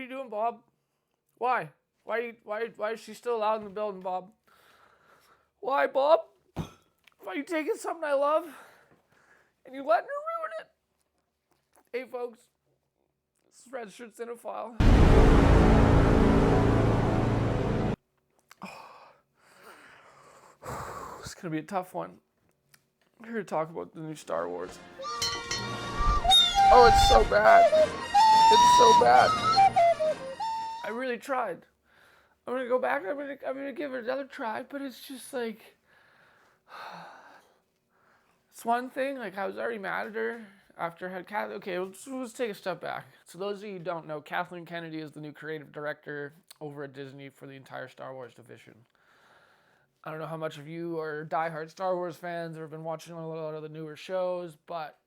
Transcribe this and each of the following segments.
are you doing, Bob? Why? Why is she still allowed in the building, Bob? Why, Bob? Why are you taking something I love and you letting her ruin it? Hey, folks. This is Registered Cinephile. It's going to be a tough one. I'm here to talk about the new Star Wars. Oh, it's so bad. It's so bad. I really tried. I'm going to go back. I'm going to give it another try, but it's just like... It's one thing, like I was already mad at her after I had Kathleen. Okay, let's take a step back. So those of you who don't know, Kathleen Kennedy is the new creative director over at Disney for the entire Star Wars division. I don't know how much of you are diehard Star Wars fans or have been watching a lot of the newer shows, but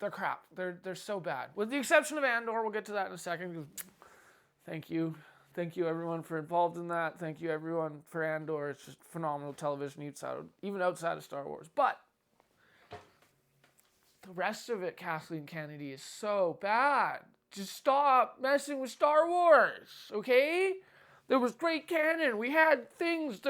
they're crap. They're so bad. With the exception of Andor, we'll get to that in a second. Thank you. Thank you, everyone, for involved in that. Thank you, everyone, for Andor. It's just phenomenal television, even outside of Star Wars. But the rest of it, Kathleen Kennedy, is so bad. Just stop messing with Star Wars, okay? There was great canon. We had things.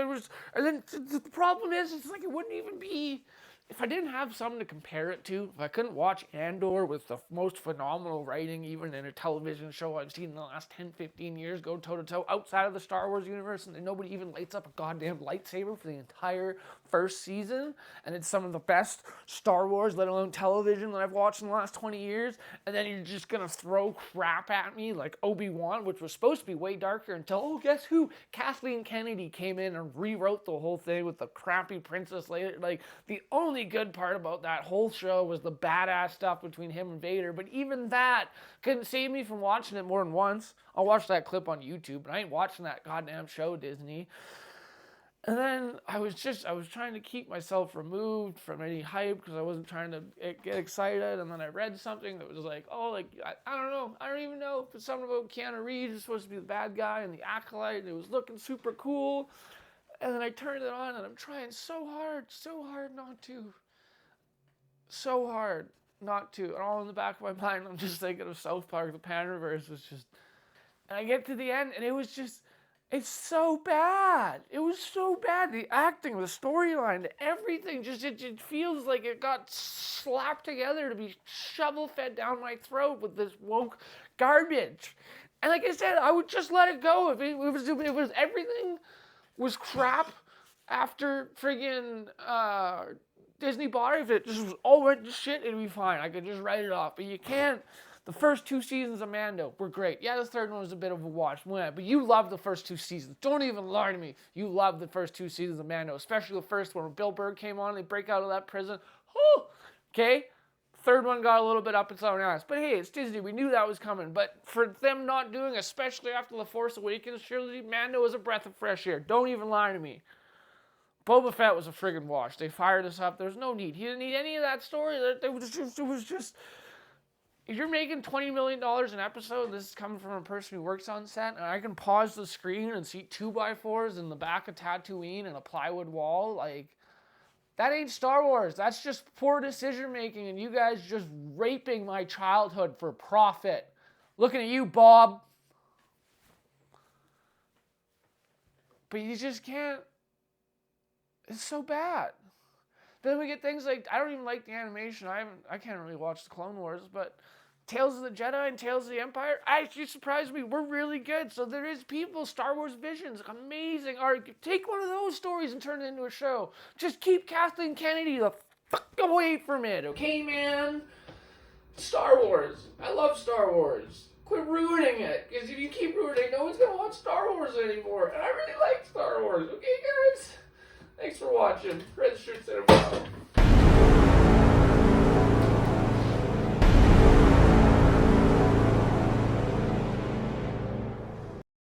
And then the problem is, it's like it wouldn't even be... If I didn't have something to compare it to, if I couldn't watch Andor with the most phenomenal writing, even in a television show I've seen in the last 10, 15 years, go toe-to-toe outside of the Star Wars universe, and nobody even lights up a goddamn lightsaber for the entire first season, and it's some of the best Star Wars, let alone television, that I've watched in the last 20 years, and then you're just gonna throw crap at me like Obi-Wan, which was supposed to be way darker until, oh, guess who? Kathleen Kennedy came in and rewrote the whole thing with the crappy Princess Leia. Like, the only good part about that whole show was the badass stuff between him and Vader, but even that couldn't save me from watching it more than once. I'll watch that clip on YouTube, but I ain't watching that goddamn show, Disney. And then I was trying to keep myself removed from any hype because I wasn't trying to get excited. And then I read something that was like, oh, like, I don't know. I don't even know if it's something about Keanu Reeves is supposed to be the bad guy and the Acolyte, and it was looking super cool. And then I turned it on, and I'm trying so hard not to. So hard not to. And all in the back of my mind, I'm just thinking of South Park, the Panderverse was just... And I get to the end, and it was just... It's so bad. It was so bad. The acting, the storyline, everything, just it feels like it got slapped together to be shovel-fed down my throat with this woke garbage. And like I said, I would just let it go. If it was everything was crap after friggin' Disney bought it, if it just was all went to shit, it'd be fine. I could just write it off. But you can't. The first 2 seasons of Mando were great. Yeah, the third one was a bit of a wash. But you love the first 2 seasons. Don't even lie to me. You love the first 2 seasons of Mando, especially the first one when Bill Burr came on and they break out of that prison. Whew! Okay? Third one got a little bit up its own ass. But hey, it's Disney. We knew that was coming. But for them not doing, especially after The Force Awakens, surely Mando was a breath of fresh air. Don't even lie to me. Boba Fett was a friggin' wash. They fired us up. There's no need. He didn't need any of that story. It was just... If you're making $20 million an episode, this is coming from a person who works on set, and I can pause the screen and see 2x4s in the back of Tatooine and a plywood wall, like, that ain't Star Wars. That's just poor decision making, and you guys just raping my childhood for profit. Looking at you, Bob. But you just can't. It's so bad. Then we get things like, I don't even like the animation. I can't really watch the Clone Wars, but Tales of the Jedi and Tales of the Empire, actually surprised me. We're really good. So there is people, Star Wars Visions, amazing. All right, take one of those stories and turn it into a show. Just keep Kathleen Kennedy the fuck away from it, okay, man? Star Wars. I love Star Wars. Quit ruining it, because if you keep ruining it, no one's going to watch Star Wars anymore. And I really like Star Wars, okay, guys? Thanks for watching. Registered Cinephile.